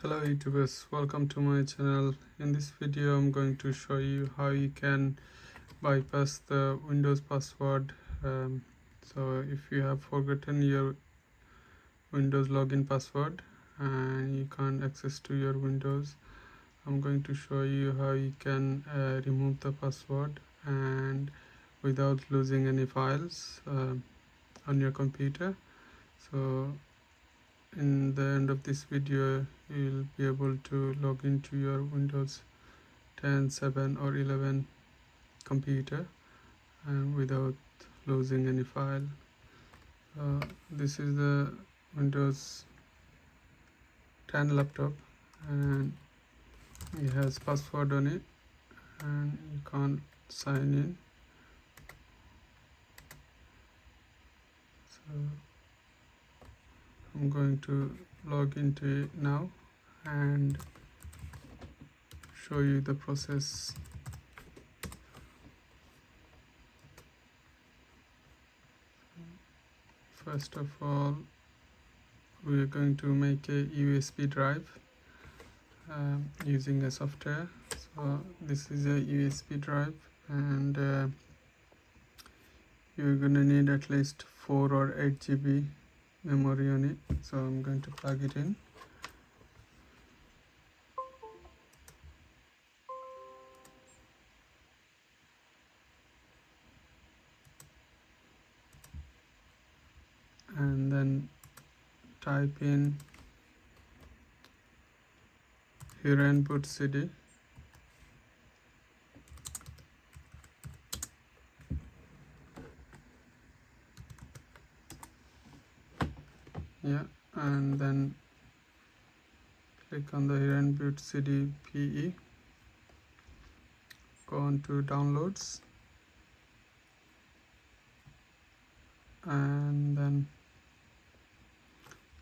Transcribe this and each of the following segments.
Hello YouTubers, welcome to my channel. In this video I'm going to show you how you can bypass the Windows password. So if you have forgotten your Windows login password and you can't access to your Windows, I'm going to show you how you can remove the password and without losing any files on your computer. So in the end of this video you'll be able to log into your Windows 10, 7 or 11 computer and without losing any file. This is the Windows 10 laptop and it has password on it and you can't sign in. So I'm going to log into it now and show you the process. First of all, we are going to make a USB drive using a software. So this is a USB drive and you're gonna need at least 4 or 8 GB memory on it. So I'm going to plug it in. And then type in Hiren CD. Yeah, and then click on the Hiren CD PE. Go on to downloads and then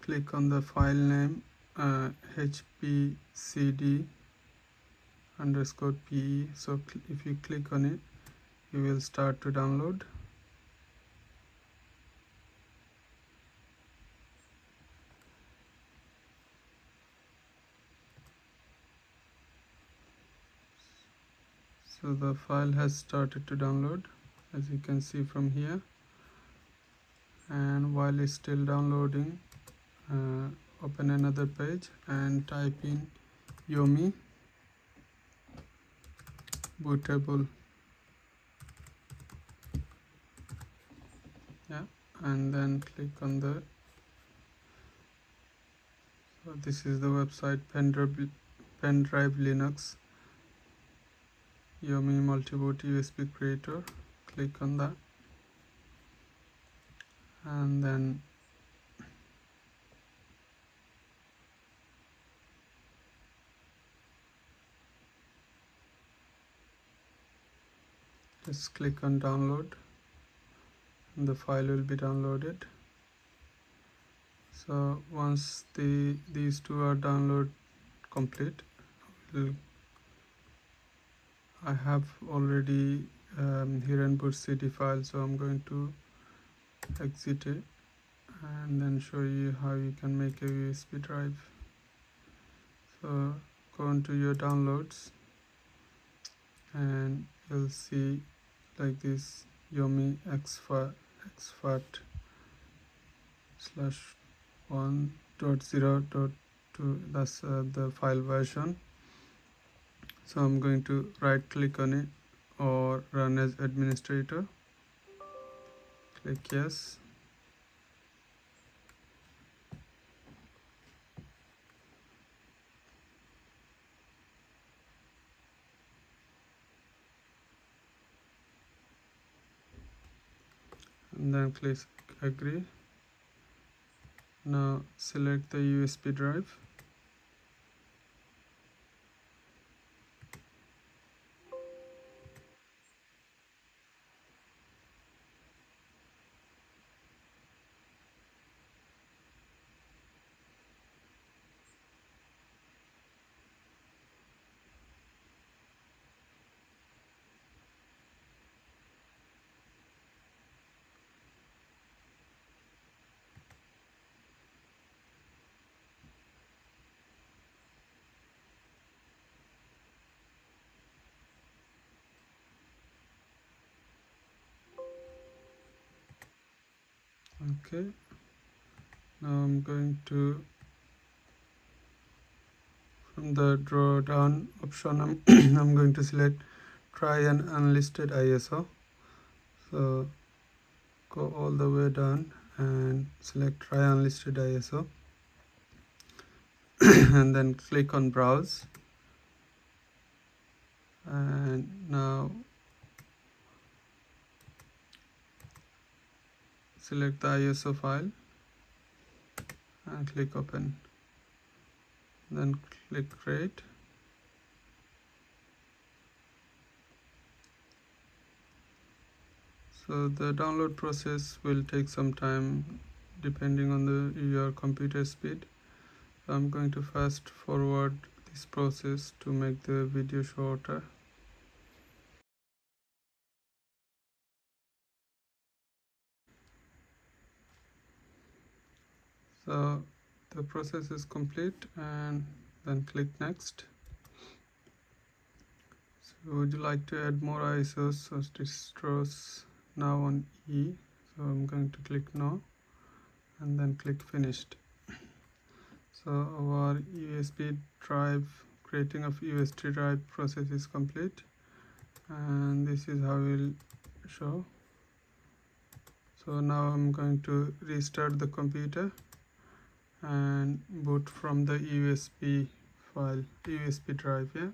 click on the file name hpcd_pe. So if you click on it, you will start to download. So the file has started to download, as you can see from here. And while it's still downloading, open another page and type in Yomi Bootable. Yeah, and then click on the. So this is the website pendrive Linux Yomi Multiboot USB Creator. Click on that and then just click on download and the file will be downloaded. So once these two are download complete, I have already Hiren CD file, so I'm going to exit it and then show you how you can make a USB drive. So go into your downloads and you'll see like this Yomi exFAT/1.0.2. that's the file version. So I'm going to right click on it or run as administrator. Click yes. And then click agree. Now select the USB drive. Okay, now I'm going to, from the draw down option, I'm going to select try an unlisted ISO. So go all the way down and select try unlisted ISO and then click on browse, and now select the ISO file and click open, then click create. So the download process will take some time depending on your computer speed. So I'm going to fast forward this process to make the video shorter. So the process is complete, and then click next. So would you like to add more ISOs or distros now on E? So I'm going to click no and then click finished. So our USB drive, creating of USB drive process is complete, and this is how we'll show. So now I'm going to restart the computer and boot from the USB file, USB drive. Yeah,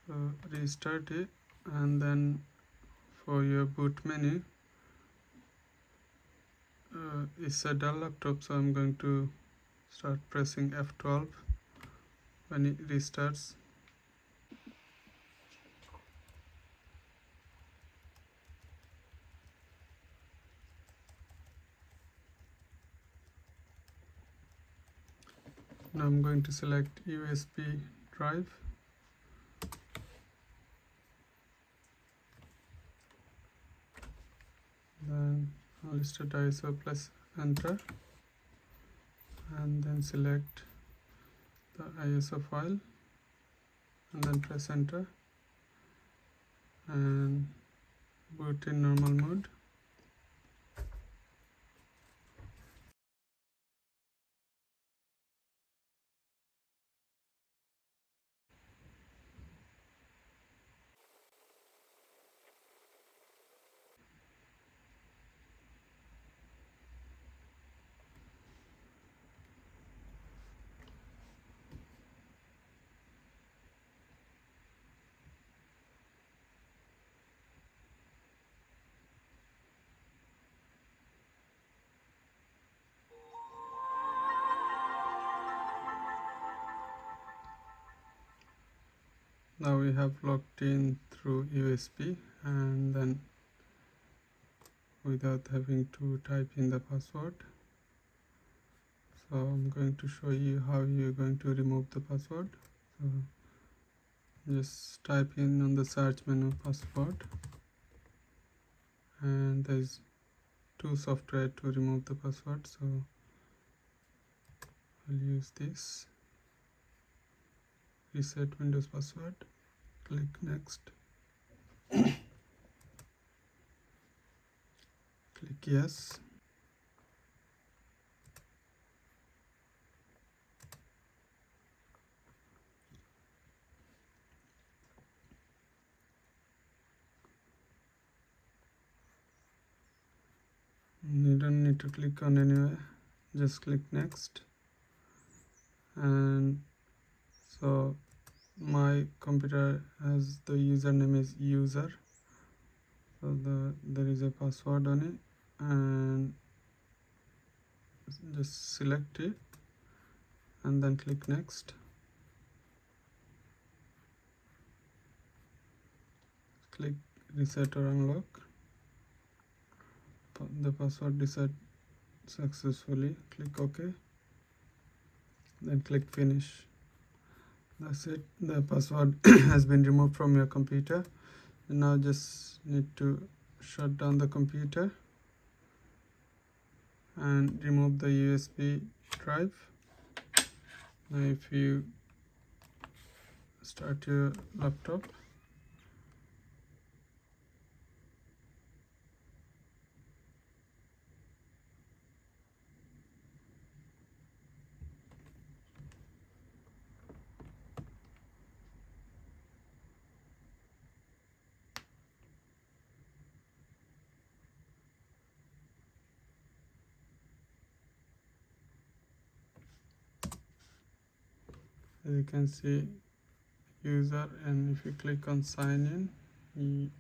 so restart it, and then for your boot menu, it's a Dell laptop, so I'm going to start pressing F12 when it restarts. Now I'm going to select USB drive, then listed ISO, plus enter, and then select the ISO file and then press enter and boot in normal mode. Now we have logged in through USB, and then without having to type in the password. So I'm going to show you how you're going to remove the password. So just type in on the search menu password, and there's two software to remove the password, so I'll use this. Reset Windows password, click next, click yes. You don't need to click on anywhere, just click next. And so my computer has the username is user, so there is a password on it, and just select it and then click next. Click reset or unlock. The password reset successfully. Click OK, then click finish. That's it, the password has been removed from your computer. And now just need to shut down the computer and remove the USB drive. Now if you start your laptop, as you can see, user, and if you click on sign in,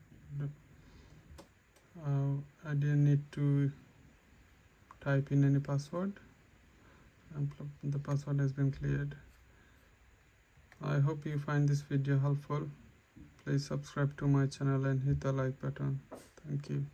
I didn't need to type in any password, and the password has been cleared. I hope you find this video helpful. Please subscribe to my channel and hit the like button. Thank you.